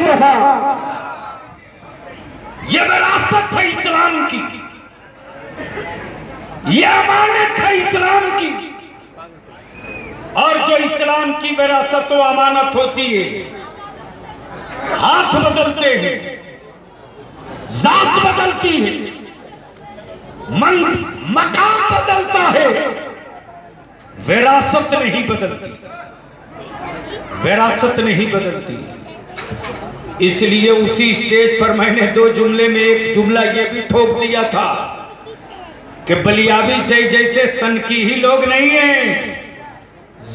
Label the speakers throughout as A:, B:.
A: मुस्तफा। ये विरासत है इस्लाम की, ये अमानत है इस्लाम की। और जो इस्लाम की विरासत व अमानत होती है, हाथ बदलते हैं, जात बदलती है, मकाम बदलता है, विरासत नहीं बदलती, विरासत नहीं बदलती। इसलिए उसी स्टेज पर मैंने 2 जुमले में एक जुमला यह भी ठोक दिया था कि बलियाबी से जैसे सन की ही लोग नहीं हैं,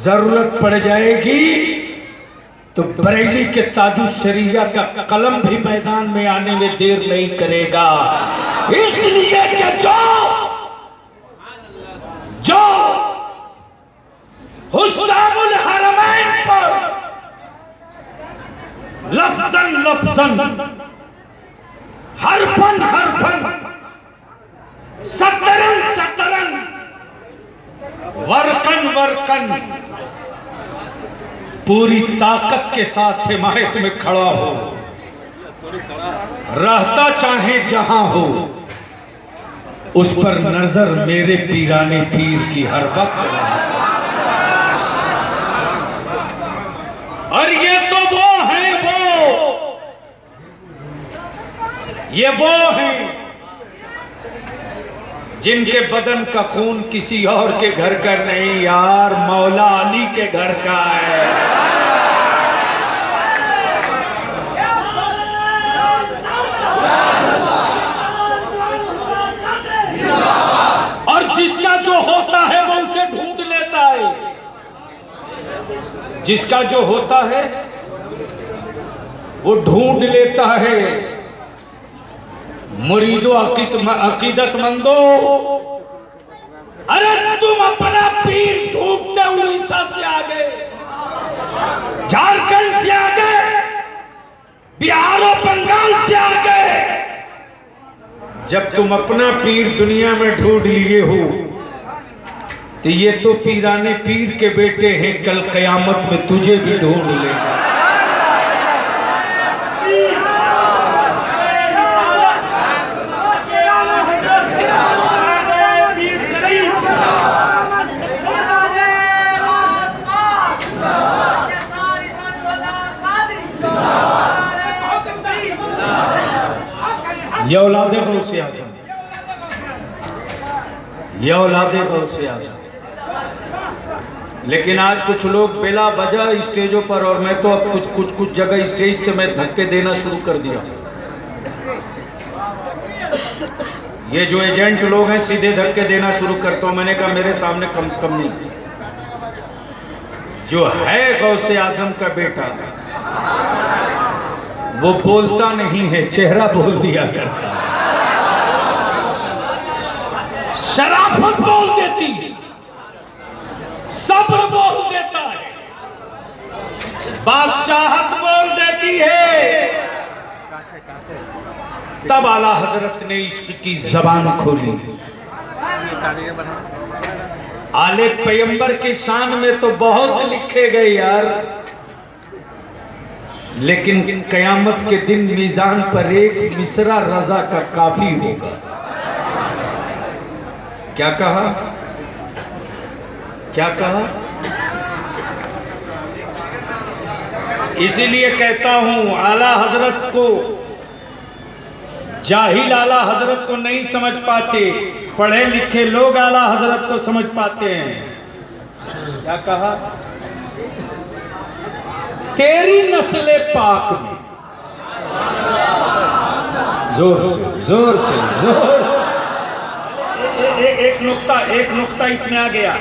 A: जरूरत पड़ जाएगी तो बरेली के ताजु शरीया का कलम भी मैदान में आने में देर नहीं करेगा। इसलिए कि जो हुस्सामुल हरमैन पर लफ्ज़न लफ्ज़न, हरफन हरफन, सतरन सतरन, वर्कन वर्कन पूरी ताकत के साथ हिमायत में खड़ा हो, रहता चाहे जहां हो, उस पर नजर मेरे पीराने पीर की हर वक्त। और ये तो वो है, ये वो हैं जिनके बदन का खून किसी और के घर का नहीं यार, मौला अली के घर का है। और जिसका जो होता है वो उसे ढूंढ लेता है, जिसका जो होता है वो ढूंढ लेता है। मुरीदो अकीदतमंदो, अरे तुम अपना पीर ढूंढते उड़ीसा से आ गए, झारखंड से आ गए, बिहार और बंगाल से आ गए। जब तुम अपना पीर दुनिया में ढूंढ लिए हो तो ये तो पीराने पीर के बेटे हैं, कल कयामत में तुझे भी ढूंढ लेगा। ये औलादे गौसे आज़म, ये औलादे गौसे आज़म। लेकिन आज कुछ लोग बेला वजह स्टेजों पर, और मैं तो अब कुछ जगह स्टेज से मैं धक्के देना शुरू कर दिया। ये जो एजेंट लोग हैं सीधे धक्के देना शुरू करता हूं। मैंने कहा मेरे सामने कम से कम नहीं, जो है गौसे आज़म का बेटा वो बोलता नहीं है, चेहरा बोल दिया करता है, शराफत बोल देती है, सब्र बोल देता है, बादशाहत बोल देती है। तब आला हजरत ने इश्क की जबान खोली। आले पैगंबर की शान में तो बहुत लिखे गए यार, लेकिन कयामत के दिन मीजान पर एक मिसरा रजा का काफी होगा। क्या कहा, क्या कहा? इसीलिए कहता हूं आला हजरत को, जाहिल आला हजरत को नहीं समझ पाते, पढ़े लिखे लोग आला हजरत को समझ पाते हैं। क्या कहा? तेरी नस्ले पाक में, जोर से जोर से जोर। एक नुक्ता इसमें आ गया।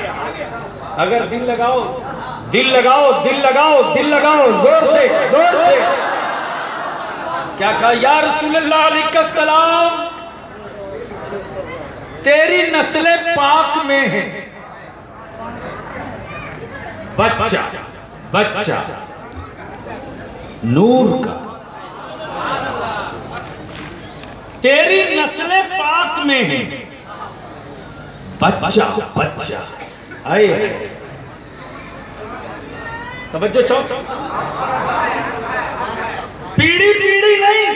A: अगर दिल लगाओ दिल लगाओ दिल लगाओ दिल लगाओ, जोर से जोर से। क्या कहा? या रसूलुल्लाह अलैहिस्सलाम, तेरी नस्ले पाक में है, बच्चा बच्चा नूर का, तेरी नस्ले पाक में है, बच्चा बच्चा। आए तवज्जो, पीढ़ी पीढ़ी नहीं,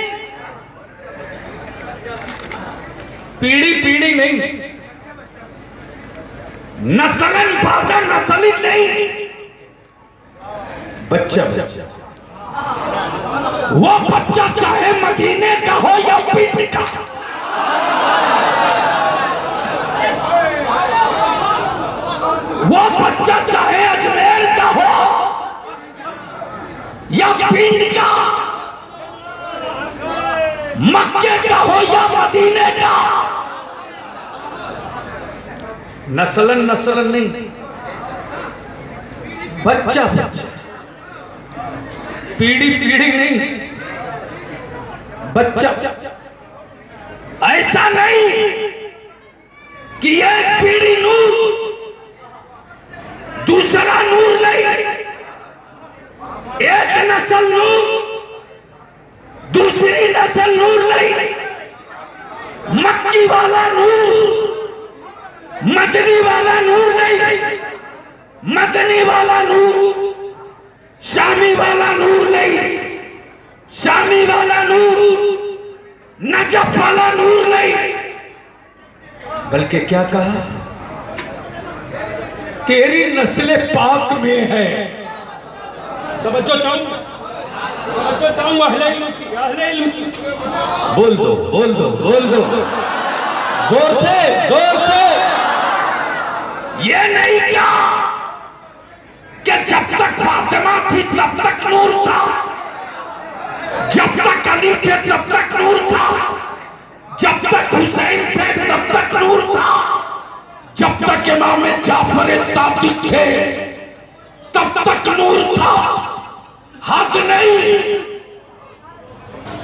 A: पीढ़ी पीढ़ी नहीं, नस्लन बादल नस्ली नहीं, बच्चा बच्चा। वो बच्चा चाहे मदीने का हो या पीपी का, वो बच्चा चाहे अजमेर का हो या पिंड का, मक्के का हो या मदीने का, नस्लन नस्लन नहीं, बच्चा बच्चा, पीढ़ी पीढ़ी नहीं, बच्चा। ऐसा नहीं कि एक पीढ़ी नूर दूसरा नूर नहीं, एक नस्ल नूर दूसरी नस्ल नूर नहीं, मक्की वाला नूर मदनी वाला नूर नहीं, मदनी वाला नूर शामी वाला नूर नहीं, शामी वाला नूर नजफ वाला नूर नहीं, बल्कि क्या कहा, तेरी नस्ल पाक में है। तवज्जो चाहूं, तवज्जो चाहूं अहले इल्म की, बोल दो बोल दो बोल दो जोर से जोर से। ये नहीं क्या कि जब तक फातिमा थी तब तक नूर था, जब तक अली थे तब तक नूर था, जब तक हुसैन थे तब तक नूर था, जब तक इमाम जाफर सादिक थे तब तक नूर था। हद नहीं,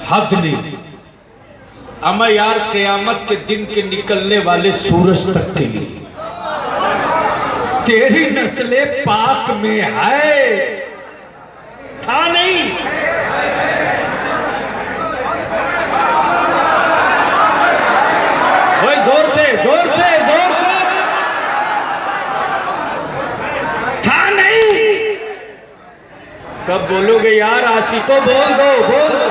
A: हद नहीं। अमा यार क़यामत के दिन के निकलने वाले सूरज तक के लिए तेरी नस्ले पाक में है, था नहीं। ओए जोर से जोर से जोर से, था नहीं। कब बोलोगे यार आशिको, बोल दो बोल दो,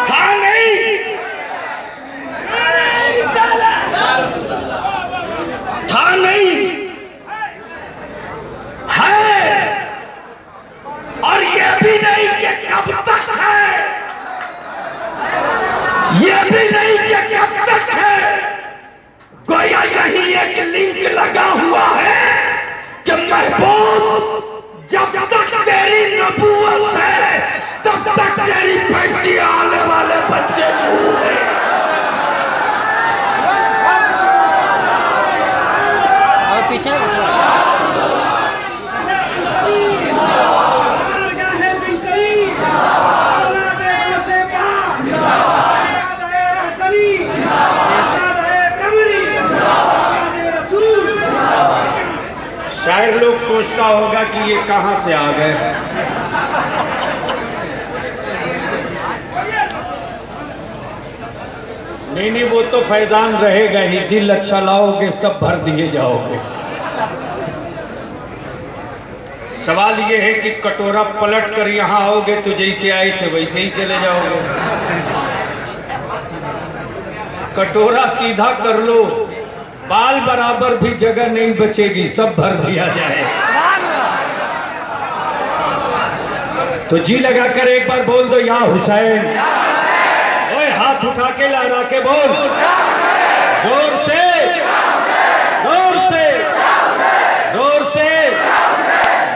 A: था नहीं, था नहीं, है। और ये भी नहीं कि कब तक है, ये भी नहीं कि कब तक है। गोया यही एक लिंक लगा हुआ है कि महबूब जब तक तेरी नबूवत है तब तक तेरी बेटी आने वाले बच्चे नूर हैं।
B: पीछे
A: शायर लोग सोचता होगा कि ये कहां से आ गए। नहीं नहीं, वो तो फैजान रहेगा ही, दिल अच्छा लाओगे सब भर दिए जाओगे। सवाल ये है कि कटोरा पलट कर यहां आओगे तो जैसे आए थे वैसे ही चले जाओगे। कटोरा सीधा कर लो, बाल बराबर भी जगह नहीं बचेगी, सब भर दिया जाए। तो जी लगाकर एक बार बोल दो या हुसैन। ओए हाथ उठा के लहरा के बोल, जोर से जोर से जोर से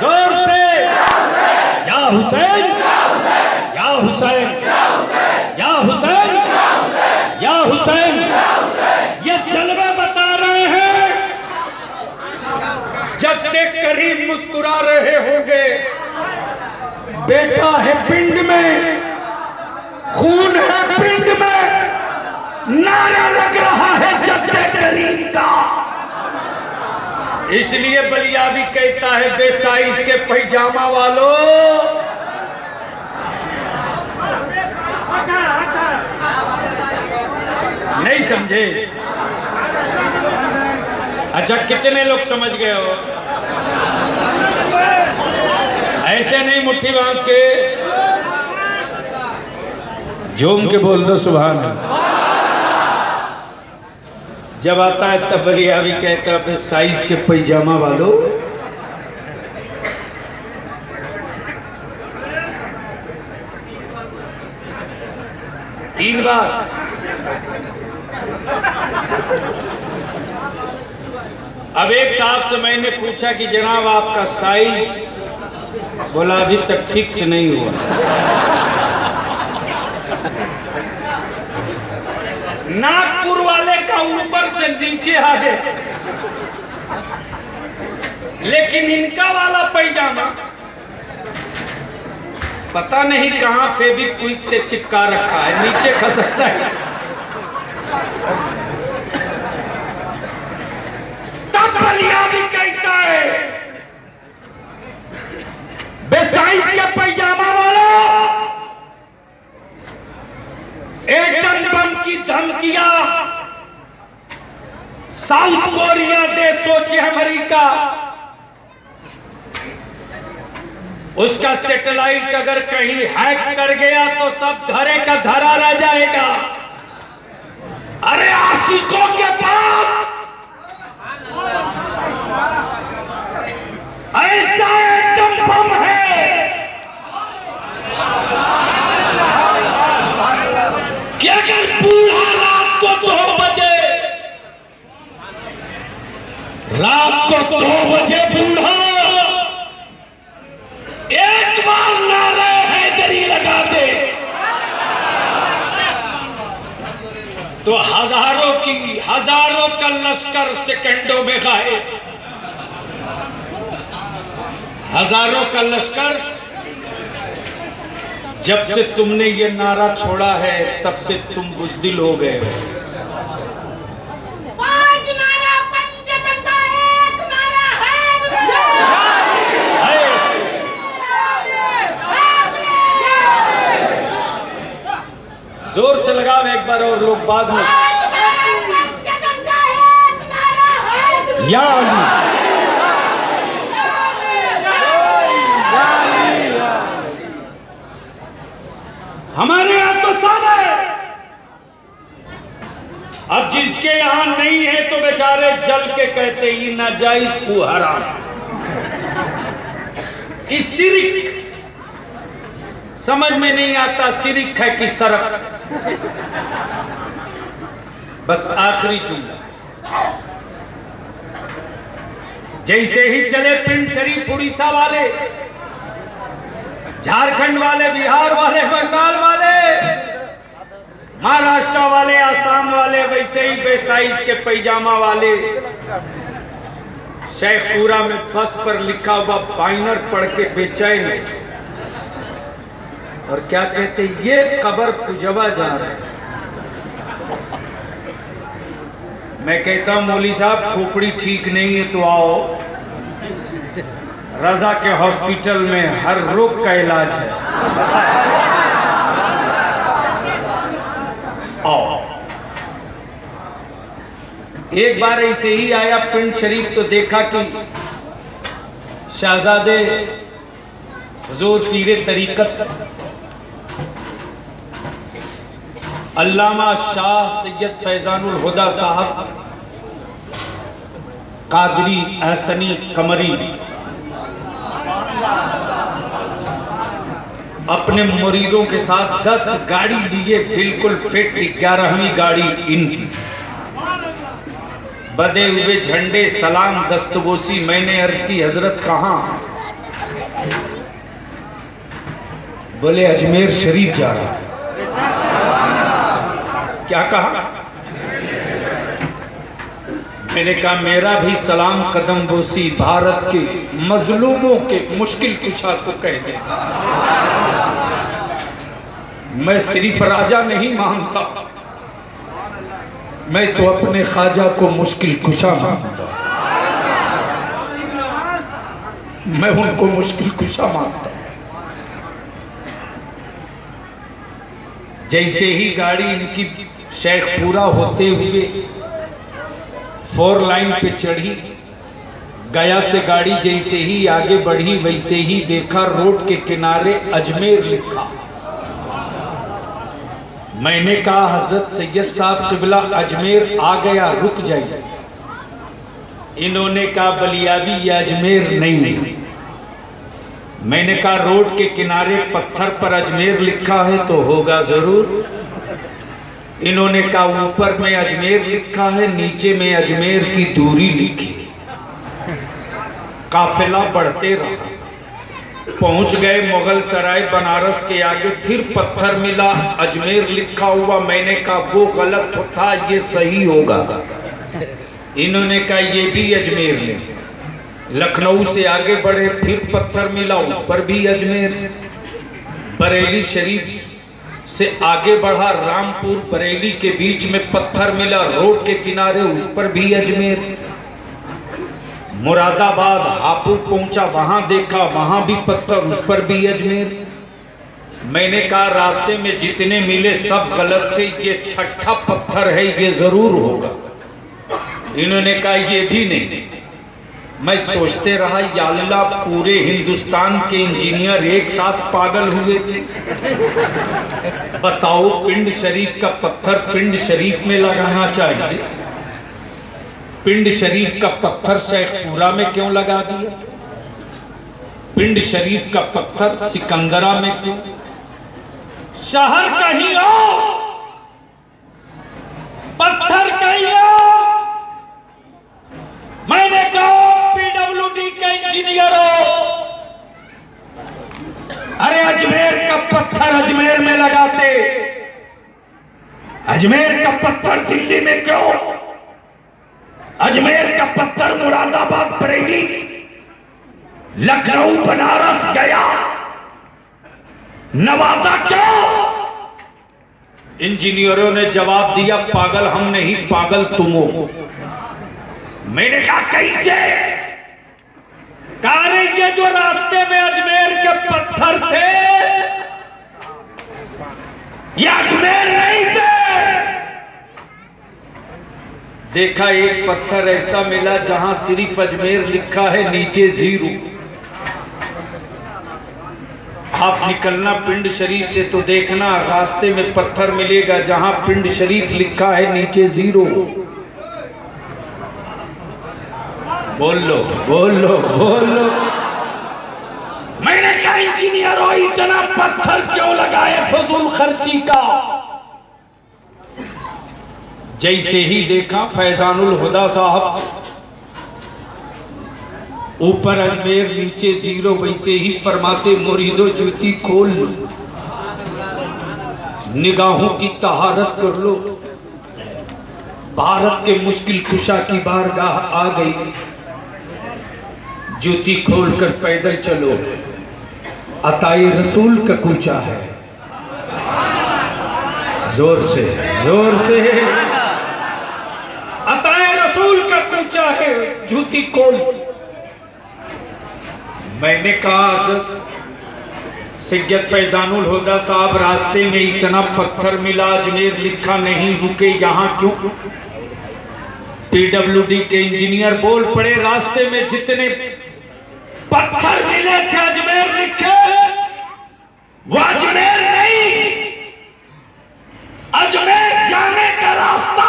A: जोर से, या हुसैन या हुसैन या हुसैन या हुसैन। ये जलवा बता रहे हैं, जब तक करीब मुस्कुरा रहे होंगे, बेटा है पिंड में, खून है पिंड में, नारा लग रहा है जद्दे करीम का। इसलिए बलिया भी कहता है बेसाइज के पैजामा वालों, नहीं समझे? अच्छा कितने लोग समझ गए हो? ऐसे नहीं मुट्ठी बांध के, जोम के बोल दो सुभान अल्लाह। जब आता है तब बलिया भी कहता है अपने साइज के पैजामा वालों। तीन बार अब एक साहब से मैंने पूछा कि जनाब आपका साइज, बोला अभी तक फिक्स नहीं हुआ। नागपुर वाले का ऊपर से नीचे आ गए, लेकिन इनका वाला पैजामा पता नहीं कहां फेविक्विक से चिपका रखा है, नीचे खसकता है। तब बलिया भी कहता है बेसाइज के पैजामा वाला, एटम बम की धमकियां साउथ कोरिया दे सोचे अमेरिका, उसका सैटेलाइट अगर कहीं हैक कर गया तो सब धरे का धरा रह जाएगा। अरे आशिकों के पास ऐसा एटम बम है कि अगर बूढ़ा रात को 2 बजे बूढ़ा एक बार नारे हैदरी लगा दे तो हजारों का लश्कर सेकंडों में गायब। हजारों का लश्कर। जब से तुमने ये नारा छोड़ा है तब से तुम बुज़दिल हो गए हो। जोर से लगाओ एक बार और लोग बाद में। या हमारे यहां तो सब है, अब जिसके यहां नहीं है तो बेचारे जल के कहते ये नाजायज वो हराम। इस शिरक समझ में नहीं आता, शिरक है कि सरक। बस आखिरी जुमला, जैसे ही चले पिंड शरीफ उड़ीसा वाले, झारखंड वाले, बिहार वाले, बंगाल वाले, महाराष्ट्र वाले, आसाम वाले, वैसे ही बेसाइज के पैजामा वाले शेखपुरा में बस पर लिखा हुआ बाइनर पढ़ के बेचैन और क्या कहते, ये कब्र पुजवा जा रहा है। मैं कहता हूं मौली साहब खोपड़ी ठीक नहीं है तो आओ, रजा के हॉस्पिटल में हर रोग का इलाज है, आओ। एक बार ऐसे ही आया पिंड शरीफ तो देखा कि शहजादे हुजूर पीरे तरीकत अल्लामा शाह सैयद फैजानुल हुदा साहब कादरी एहसनी कमरी अपने मुरीदों के साथ 10 गाड़ी लिए बिल्कुल फिट, 11वीं गाड़ी इनकी, बदे हुए झंडे, सलाम, दस्तबोसी। मैंने अर्ज की हजरत कहां? बोले अजमेर शरीफ जा रहा है। क्या कहा? मैंने कहा मेरा भी सलाम कदम बोसी भारत के मजलूमों के मुश्किल कुशा को कह दे। मैं सिर्फ राजा नहीं मानता, मैं तो अपने ख्वाजा को मुश्किल कुशा मानता, मैं उनको मुश्किल कुशा मानता। जैसे ही गाड़ी इनकी शेखपुरा होते हुए 4 लाइन पे चढ़ी, गया से गाड़ी जैसे ही आगे बढ़ी वैसे ही देखा रोड के किनारे अजमेर लिखा। मैंने कहा हजरत सैयद साहब किबला अजमेर आ गया, रुक जाइए। इन्होंने कहा बलियाबी ये अजमेर नहीं। मैंने कहा रोड के किनारे पत्थर पर अजमेर लिखा है तो होगा जरूर। इन्होंने कहा ऊपर में अजमेर लिखा है, नीचे में अजमेर की दूरी लिखी। काफिला बढ़ते रहा, पहुंच गए मुगल सराय बनारस के आगे, फिर पत्थर मिला अजमेर लिखा हुआ। मैंने कहा वो गलत था, ये सही होगा। इन्होंने कहा ये भी अजमेर में। लखनऊ से आगे बढ़े, फिर पत्थर मिला, उस पर भी अजमेर। बरेली शरीफ से आगे बढ़ा, रामपुर बरेली के बीच में पत्थर मिला, रोड के किनारे, उस पर भी अजमेर। मुरादाबाद हापुड़ पहुंचा, वहां देखा, वहां भी पत्थर, उस पर भी अजमेर। मैंने कहा रास्ते में जितने मिले सब गलत थे, ये छठा पत्थर है, ये जरूर होगा। इन्होंने कहा ये भी नहीं। मैं सोचते रहा या अल्लाह, पूरे हिंदुस्तान के इंजीनियर एक साथ पागल हुए थे। बताओ, पिंड शरीफ का पत्थर पिंड शरीफ में लगाना चाहिए, पिंड शरीफ का पत्थर शेखपुरा में क्यों लगा दिया? पिंड शरीफ का पत्थर सिकंदरा में क्यों? शहर कहीं और, पत्थर कहीं और। मैंने कहा पीडब्ल्यूडी के इंजीनियरों, अरे अजमेर का पत्थर अजमेर में लगाते, अजमेर का पत्थर दिल्ली में क्यों? अजमेर का पत्थर मुरादाबाद बरेली लखनऊ बनारस गया नवादा क्यों? इंजीनियरों ने जवाब दिया पागल हम नहीं, पागल तुम हो। मैंने कहा कैसे? कहा ये जो रास्ते में अजमेर के पत्थर थे ये अजमेर नहीं थे। देखा एक पत्थर ऐसा मिला जहां सिर्फ अजमेर लिखा है, नीचे जीरो। आप निकलना पिंड शरीफ से तो देखना रास्ते में पत्थर मिलेगा जहां पिंड शरीफ लिखा है, नीचे जीरो। बोल लो बोल लो बोल लो। मैंने कहा इंजीनियरों इतना पत्थर क्यों लगाए फजूल खर्ची का? जैसे ही देखा फैजानुल हुदा साहब ऊपर अजमेर नीचे जीरो, वैसे ही फरमाते मुरीदो जूती खोल लो, निगाहों की तहारत कर लो। भारत के मुश्किल कुशा की बारगाह आ गई, जूती खोलकर पैदल चलो, अताई रसूल का कूचा है। जोर से जोर से, अताए रसूल का कूचा है, जूती खोल। मैंने कहा सैयद फैजानुल हुदा साहब रास्ते में इतना पत्थर मिला, अजमेर लिखा नहीं, रुके यहां क्यों? पीडब्ल्यूडी के इंजीनियर बोल पड़े रास्ते में जितने पत्थर मिले थे अजमेर लिखे, वो अजमेर नहीं, अजमेर जाने का रास्ता।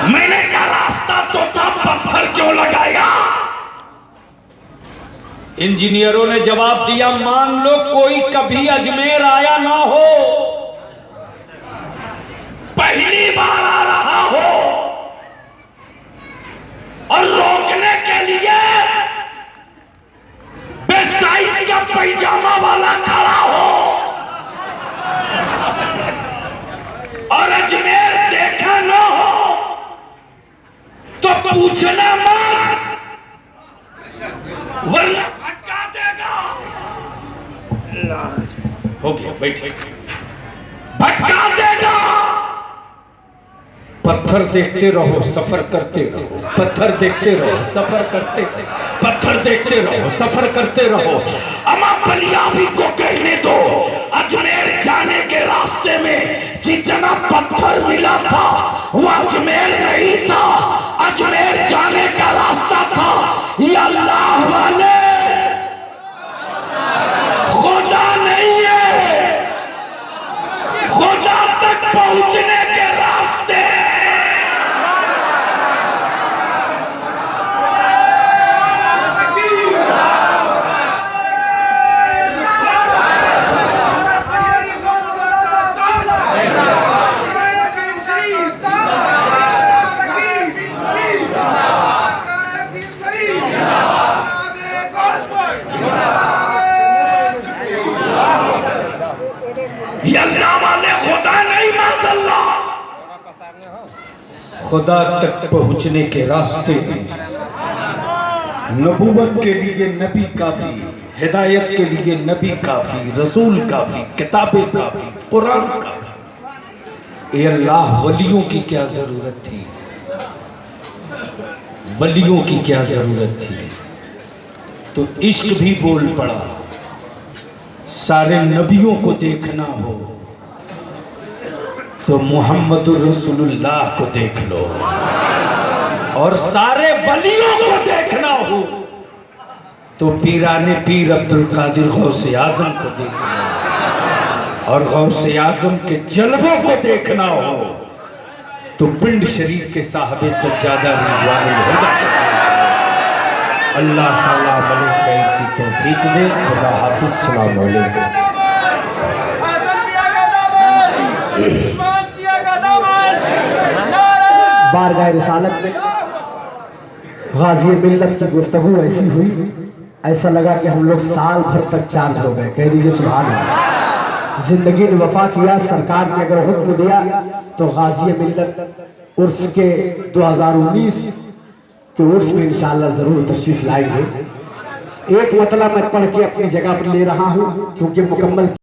A: मैंने कहा रास्ता तो था, पत्थर क्यों लगाया? इंजीनियरों ने जवाब दिया मान लो कोई कभी अजमेर आया ना हो, पहली बार आ रहा हो और रोकने के लिए बेसाइज का पैजामा वाला खड़ा हो और अजमेर देखा ना हो तो पूछना मत, वरना भटका देगा। हो गया बैठे, भटका देगा। पत्थर देखते रहो सफर करते रहो, पत्थर देखते रहो सफर करते, पत्थर देखते रहो सफर करते रहो। अमा बलियाबी को कहने दो, अजमेर जाने के रास्ते में जितना पत्थर मिला था वो अजमेर नहीं था, अजमेर जाने का रास्ता था। ये अल्लाह वाले खुदा ये अल्लाह वाले खुदा नहीं माज़अल्लाह। खुदा तक पहुंचने के रास्ते हैं। नबूवत के लिए नबी काफी, हिदायत के लिए नबी काफी, रसूल काफी, किताबें काफी, कुरान काफी। ये अल्लाह वलियों की क्या जरूरत थी, वलियों की क्या जरूरत थी। तो इश्क भी बोल पड़ा। सारे नबियों को देखना हो तो मोहम्मदुर रसूलुल्लाह को देख लो, और सारे वलियों को देखना हो तो पीराने पीर अब्दुल कादिर गौसे आजम को देख लो, और गौसे आजम के जलवों को देखना हो तो पिंड शरीफ के साहबे सज्जादा रिजवानुल हुदा। अल्लाह ताला अमल खैर की तौफीक दे। खुदा हाफिज। अस्सलाम वालेकुम।
B: बारगाह रिसालत में गाजी मिल्लत की गुफ्तगू ऐसी हुई, ऐसा लगा कि हम लोग साल भर तक चार्ज हो गए। कह दीजिए सुभान अल्लाह। जिंदगी ने वफा किया। सरकार ने अगर हुक्म दिया तो गाजी मिल्लत उर्स के 2019 के उर्स में इंशाअल्लाह जरूर तशरीफ लाएंगे। एक मतलब मैं पढ़ के अपनी जगह पर ले रहा हूँ क्योंकि मुकम्मल